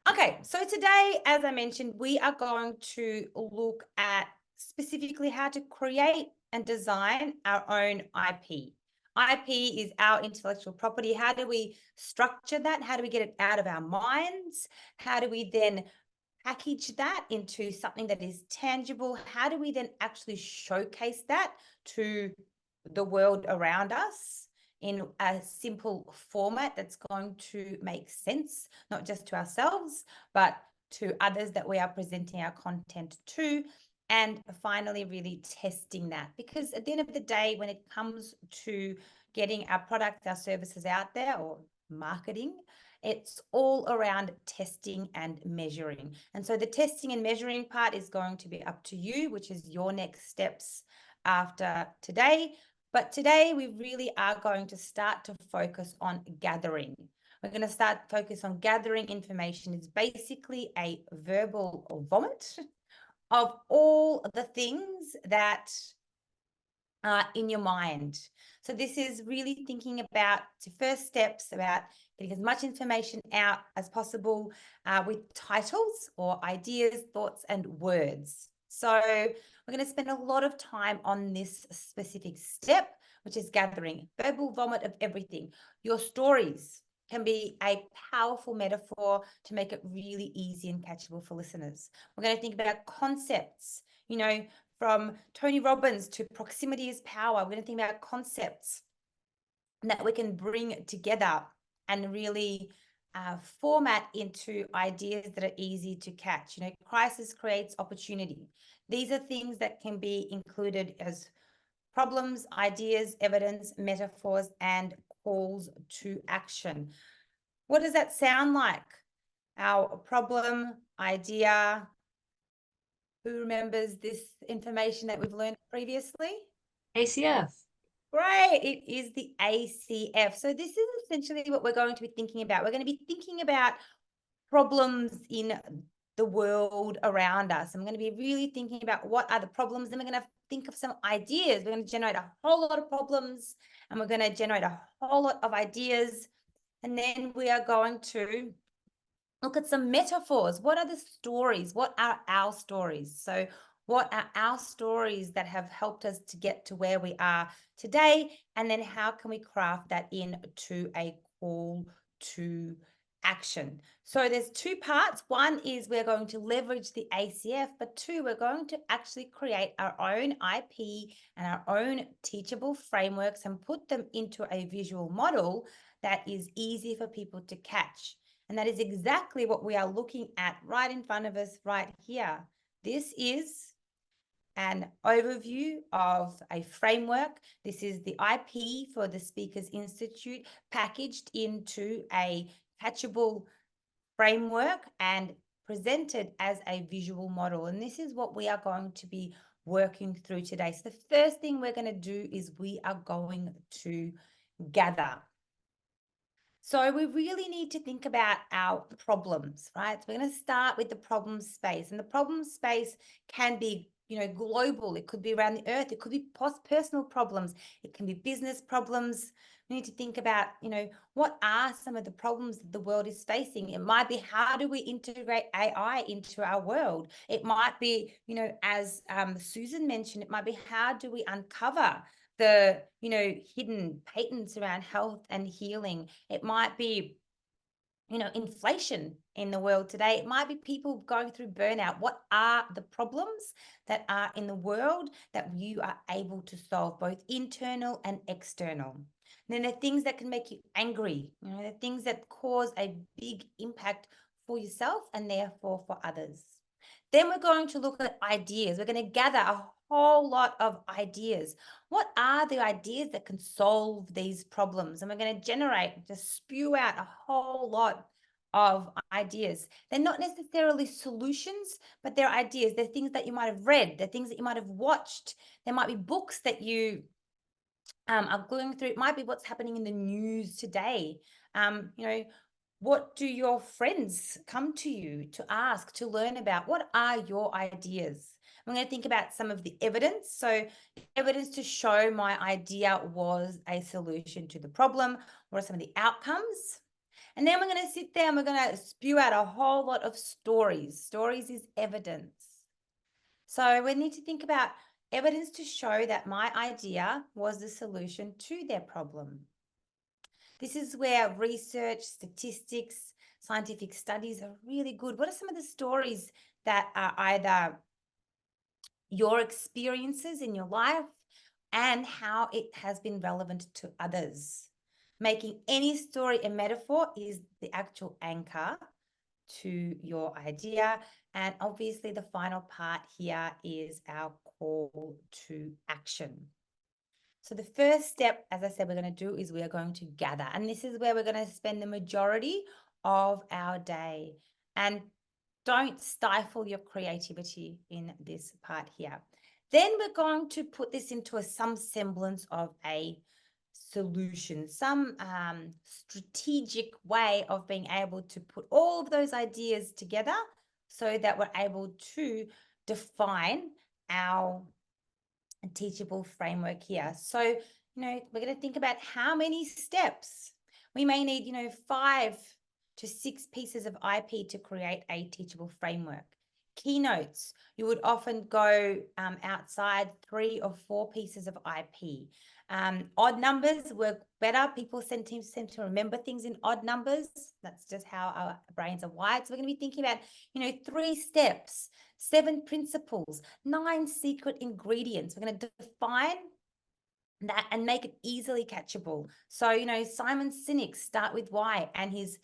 Okay, so today, as I mentioned, we are going to look at specifically how to create and design our own IP. IP is our intellectual property. How do we structure that? How do we get it out of our minds? How do we then package that into something that is tangible? How do we then actually showcase that to the world around us in a simple format that's going to make sense, not just to ourselves, but to others that we are presenting our content to? And finally, really testing that. Because at the end of the day, when it comes to getting our products, our services out there, or marketing, it's all around testing and measuring. And so the testing and measuring part is going to be up to you, which is your next steps after today. But today we really are going to start to focus on gathering. We're going to start focus on gathering information. It's basically a verbal vomit of all the things that are in your mind. So this is really thinking about the first steps about getting as much information out as possible with titles or ideas, thoughts, and words. So we're going to spend a lot of time on this specific step, which is gathering, verbal vomit of everything. Your stories can be a powerful metaphor to make it really easy and catchable for listeners. We're going to think about concepts, from Tony Robbins to proximity is power. We're going to think about concepts that we can bring together and really format into ideas that are easy to catch. Crisis creates opportunity. These are things that can be included as problems, ideas, evidence, metaphors, and calls to action. What does that sound like? Our problem, idea. Who remembers this information that we've learned previously? ACF. Great, it is the ACF. So this is essentially what we're going to be thinking about. We're going to be thinking about problems in the world around us. And we're going to be really thinking about what are the problems. Then we're going to think of some ideas. We're going to generate a whole lot of problems, and we're going to generate a whole lot of ideas. And then we are going to look at some metaphors. What are the stories? What are our stories? So what are our stories that have helped us to get to where we are today? And then how can we craft that into a call to action? So there's two parts. One is we're going to leverage the ACF, but two, we're going to actually create our own IP and our own teachable frameworks and put them into a visual model that is easy for people to catch. And that is exactly what we are looking at right in front of us right here. This is an overview of a framework. This is the IP for the Speakers Institute packaged into a catchable framework and presented as a visual model. And this is what we are going to be working through today. So the first thing we're going to do is we are going to gather. So we really need to think about our problems, right? So we're going to start with the problem space, and the problem space can be, global. It could be around the earth. It could be personal problems. It can be business problems. We need to think about, what are some of the problems that the world is facing? It might be, how do we integrate AI into our world? It might be, as Susan mentioned, it might be, how do we uncover the hidden patents around health and healing? It might be inflation in the world today. It might be people going through burnout. What are the problems that are in the world that you are able to solve, both internal and external? And then there are things that can make you angry, the things that cause a big impact for yourself and therefore for others. Then we're going to look at ideas. We're going to gather a whole lot of ideas. What are the ideas that can solve these problems? And we're going to just spew out a whole lot of ideas. They're not necessarily solutions, but they're ideas. They're things that you might have read. They're things that you might have watched. There might be books that you are going through. It might be what's happening in the news today. What do your friends come to you to ask, to learn about? What are your ideas? I'm going to think about some of the evidence. So evidence to show my idea was a solution to the problem. What are some of the outcomes? And then we're going to sit there and we're going to spew out a whole lot of stories. Stories is evidence. So we need to think about evidence to show that my idea was the solution to their problem. This is where research, statistics, scientific studies are really good. What are some of the stories that are either your experiences in your life and how it has been relevant to others? Making any story a metaphor is the actual anchor to your idea. And obviously the final part here is our call to action. So the first step, as I said, we're going to do is we are going to gather. And this is where we're going to spend the majority of our day. And don't stifle your creativity in this part here. Then we're going to put this into some semblance of a solution, some strategic way of being able to put all of those ideas together so that we're able to define our teachable framework here. So, we're going to think about how many steps. We may need, 5 to 6 pieces of IP to create a teachable framework. Keynotes, you would often go outside 3 or 4 pieces of IP. Odd numbers work better. People tend to remember things in odd numbers. That's just how our brains are wired. So we're going to be thinking about, 3 steps, 7 principles, 9 secret ingredients. We're going to define that and make it easily catchable. So, Simon Sinek's Start With Why and his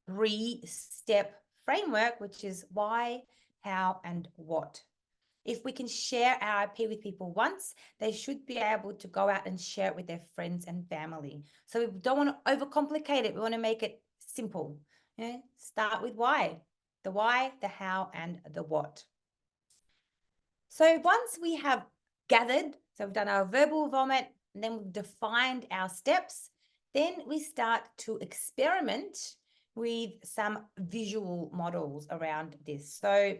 3-step framework, which is why, how, and what. If we can share our IP with people once, they should be able to go out and share it with their friends and family. So we don't want to overcomplicate it. We want to make it simple. Start with why, the how, and the what. So once we have gathered, so we've done our verbal vomit, and then we've defined our steps, then we start to experiment with some visual models around this. So,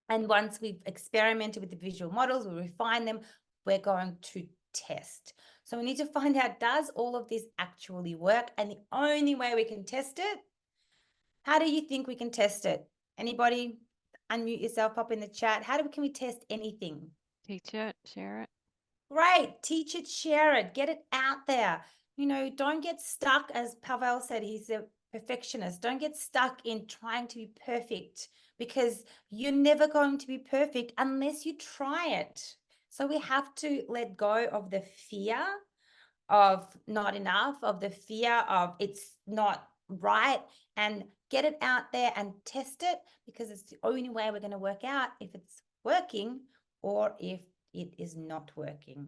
and once we've experimented with the visual models, we refine them, we're going to test. So we need to find out, does all of this actually work? And the only way we can test it, how do you think we can test it? Anybody? Unmute yourself, up in the chat. Can we test anything? Teach it, share it. Great. Teach it, share it, get it out there. Don't get stuck, as Pavel said, he's a perfectionist. Don't get stuck in trying to be perfect, because you're never going to be perfect unless you try it. So we have to let go of the fear of not enough, of the fear of it's not right, and get it out there and test it, because it's the only way we're going to work out if it's working or if it is not working.